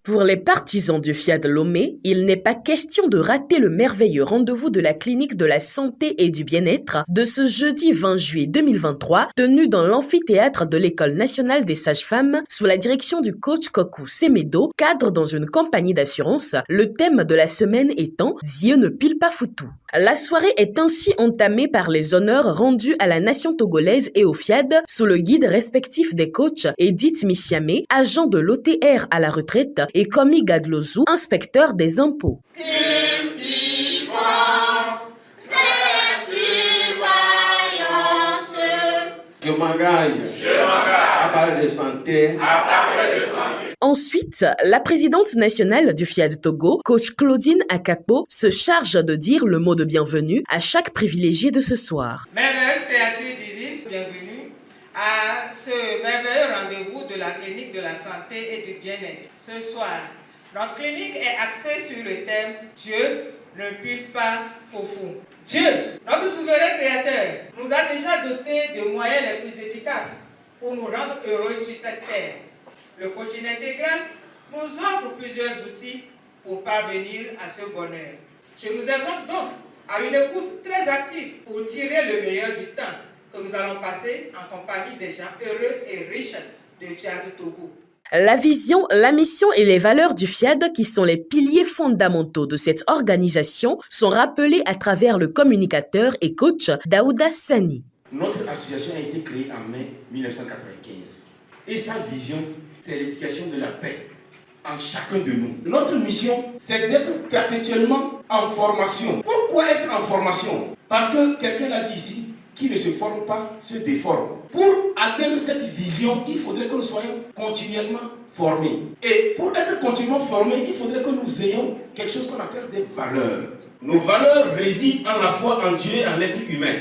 Pour les partisans du Fiad Lomé, il n'est pas question de rater le merveilleux rendez-vous de la clinique de la santé et du bien-être de ce jeudi 20 juillet 2023, tenu dans l'amphithéâtre de l'École nationale des sages-femmes sous la direction du coach Kokou Semedo, cadre dans une compagnie d'assurance, le thème de la semaine étant « Dieu ne pile pas foutu ». La soirée est ainsi entamée par les honneurs rendus à la nation togolaise et au Fiad sous le guide respectif des coachs Edith Michiame, agent de l'OTR à la retraite, et Komi Gadlozu, inspecteur des impôts. Je m'engage à parler de santé. Ensuite, la présidente nationale du Fiad Togo, coach Claudine Akakpo, se charge de dire le mot de bienvenue à chaque privilégié de ce soir. Merveilleuse créature divine, bienvenue à ce merveilleux rendez-vous de la clinique de la santé et du bien-être. Ce soir, notre clinique est axée sur le thème « Dieu ne pile pas faux. Dieu, notre souverain créateur, nous a déjà dotés de moyens les plus efficaces pour nous rendre heureux sur cette terre. Le coaching intégral nous offre plusieurs outils pour parvenir à ce bonheur. Je nous exhorte donc à une écoute très active pour tirer le meilleur du temps que nous allons passer en compagnie des gens heureux et riches de Fiad Togo. La vision, la mission et les valeurs du Fiad, qui sont les piliers fondamentaux de cette organisation, sont rappelés à travers le communicateur et coach Daouda Sani. Notre association a été créée en mai 1995 et sa vision, c'est l'éducation de la paix en chacun de nous. Notre mission, c'est d'être perpétuellement en formation. Pourquoi être en formation? Parce que quelqu'un l'a dit ici, qui ne se forme pas se déforme. Pour atteindre cette vision, il faudrait que nous soyons continuellement formés. Et pour être continuellement formés, il faudrait que nous ayons quelque chose qu'on appelle des valeurs. Nos valeurs résident en la foi en Dieu et en l'être humain,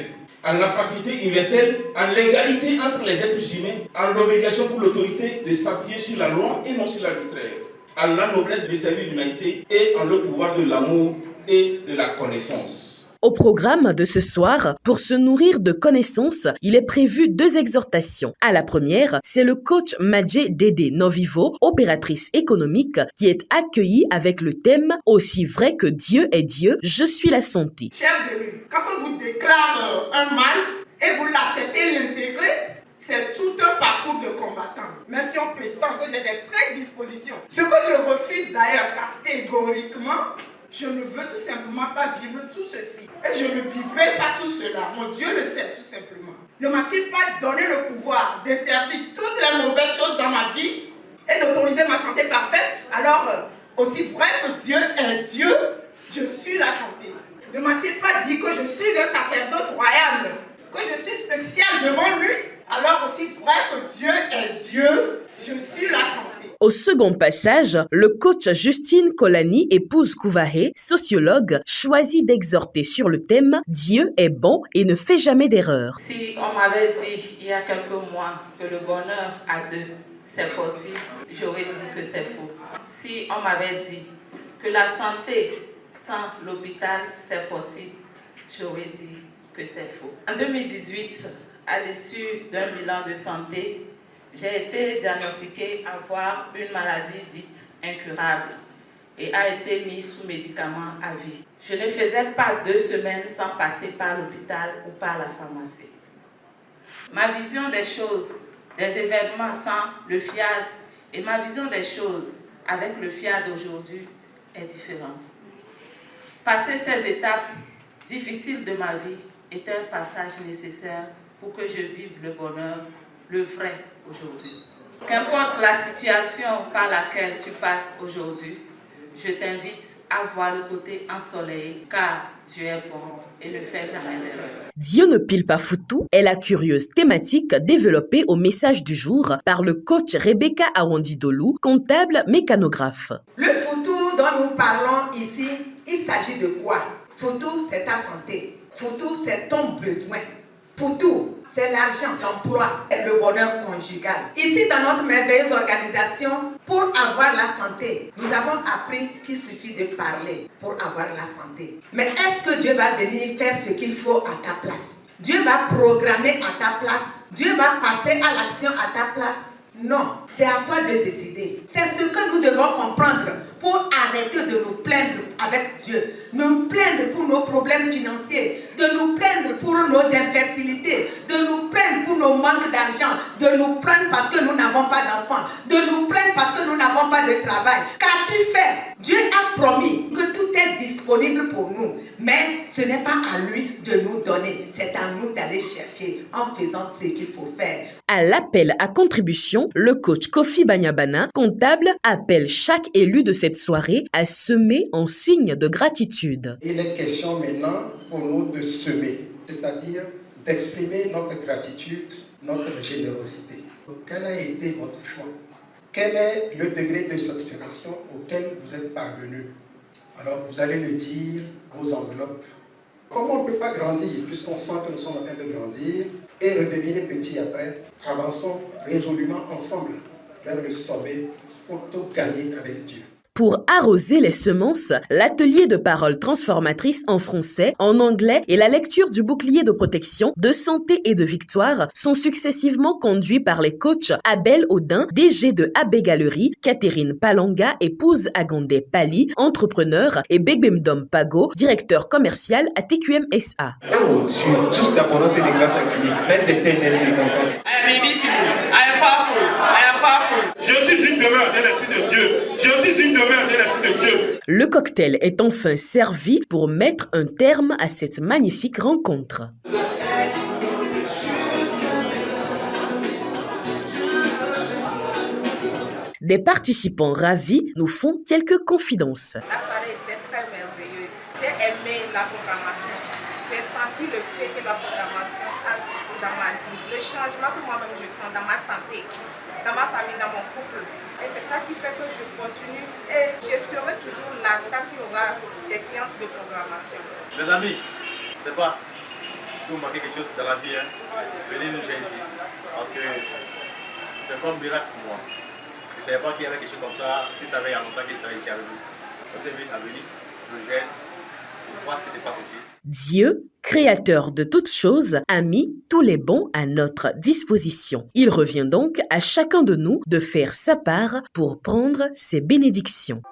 en la fraternité universelle, en l'égalité entre les êtres humains, en l'obligation pour l'autorité de s'appuyer sur la loi et non sur l'arbitraire, en la noblesse de servir l'humanité et en le pouvoir de l'amour et de la connaissance. Au programme de ce soir, pour se nourrir de connaissances, il est prévu 2 exhortations. À la première, c'est le coach Madje Dédé Novivo, opératrice économique, qui est accueillie avec le thème « Aussi vrai que Dieu est Dieu, je suis la santé ». Chers élus, quand on vous déclare un mal et vous l'acceptez, l'intégrer, c'est tout un parcours de combattant. Même si on prétend que j'ai des prédispositions. Ce que je refuse d'ailleurs catégoriquement, je ne veux tout simplement pas vivre tout ceci. Et je ne vivrai pas tout cela. Mon Dieu le sait tout simplement. Ne m'a-t-il pas donné le pouvoir d'interdire toutes les mauvaises choses dans ma vie et d'autoriser ma santé parfaite? Alors, aussi vrai que Dieu est Dieu, je suis la santé. Ne m'a-t-il pas dit que je suis un sacerdoce royal, que je suis spécial devant lui? Alors, aussi vrai que Dieu est Dieu, je suis la santé. Au second passage, le coach Justine Kolani, épouse Kouvahe, sociologue, choisit d'exhorter sur le thème « Dieu est bon et ne fait jamais d'erreur ». Si on m'avait dit il y a quelques mois que le bonheur à 2, c'est possible, j'aurais dit que c'est faux. Si on m'avait dit que la santé sans l'hôpital, c'est possible, j'aurais dit que c'est faux. En 2018, à l'issue d'un bilan de santé, j'ai été diagnostiquée avoir une maladie dite incurable et a été mise sous médicaments à vie. Je ne faisais pas 2 semaines sans passer par l'hôpital ou par la pharmacie. Ma vision des choses, des événements sans le Fiad et ma vision des choses avec le Fiad aujourd'hui est différente. Passer ces étapes difficiles de ma vie est un passage nécessaire pour que je vive le bonheur, le vrai aujourd'hui. Qu'importe la situation par laquelle tu passes aujourd'hui, je t'invite à voir le côté ensoleillé, car Dieu est bon et ne fait jamais d'erreur. Dieu ne pile pas foutu est la curieuse thématique développée au message du jour par le coach Rebecca Awandidolu, comptable mécanographe. Le foutu dont nous parlons ici, il s'agit de quoi? Foutu, c'est ta santé. Foutu, c'est ton besoin. Foutu, c'est l'argent, l'emploi et le bonheur conjugal. Ici, dans notre merveilleuse organisation, pour avoir la santé, nous avons appris qu'il suffit de parler pour avoir la santé. Mais est-ce que Dieu va venir faire ce qu'il faut à ta place? Dieu va programmer à ta place Dieu va passer à l'action à ta place. Non, c'est à toi de décider. C'est ce que nous devons comprendre pour arrêter de nous plaindre avec Dieu. Nous plaindre pour nos problèmes financiers, de nous plaindre pour nos infertilités, de nous plaindre pour nos manques d'argent, de nous plaindre parce que nous n'avons pas d'enfants, de nous plaindre parce que nous n'avons pas de travail. Qu'as-tu fait? Dieu a promis que tout est disponible pour nous, mais ce n'est pas à lui de nous donner, c'est à nous d'aller chercher en faisant ce qu'il faut faire. À l'appel à contribution, le coach Kofi Banyabana, comptable, appelle chaque élu de cette soirée à semer en signe de gratitude. Il est question maintenant pour nous de semer, c'est-à-dire d'exprimer notre gratitude, notre générosité. Quel a été votre choix? Quel est le degré de satisfaction auquel vous êtes parvenu? Alors vous allez le dire aux enveloppes. Comme on ne peut pas grandir, puisqu'on sent que nous sommes en train de grandir, et redevenir petit après, avançons résolument ensemble vers le sommet pour tout gagner avec Dieu. Pour arroser les semences, l'atelier de paroles transformatrices en français, en anglais et la lecture du bouclier de protection, de santé et de victoire sont successivement conduits par les coachs Abel Audin, DG de AB Gallery, Catherine Palanga, épouse Agondé Pali, entrepreneur, et Begbemdom Pago, directeur commercial à TQM SA. Oh, juste d'abord, c'est des grâces cliniques. Faites des ténèbres et contents. I am invisible. I am powerful. I am powerful. Je suis une demeure de l'Esprit de Dieu. Je suis une demeure de l'Esprit de Dieu. Le cocktail est enfin servi pour mettre un terme à cette magnifique rencontre. Des participants ravis nous font quelques confidences. La soirée était très merveilleuse. J'ai aimé la programmation. J'ai senti le fait que la programmation a dans ma vie, le changement que moi-même je sens dans ma santé, dans ma famille, dans mon couple. Et c'est ça qui fait que je continue et je serai toujours là tant qu'il y aura des séances de programmation. Les amis, c'est pas si vous manquez quelque chose dans la vie, venez nous voir ici. Parce que c'est comme un miracle pour moi. Je ne savais pas qu'il y avait quelque chose comme ça. Si ça avait il y a longtemps qu'il serait ici avec nous. Donc je vous invite à venir, nous rejoindre, pour voir ce qui se passe ici. Dieu, créateur de toutes choses, a mis tous les bons à notre disposition. Il revient donc à chacun de nous de faire sa part pour prendre ses bénédictions.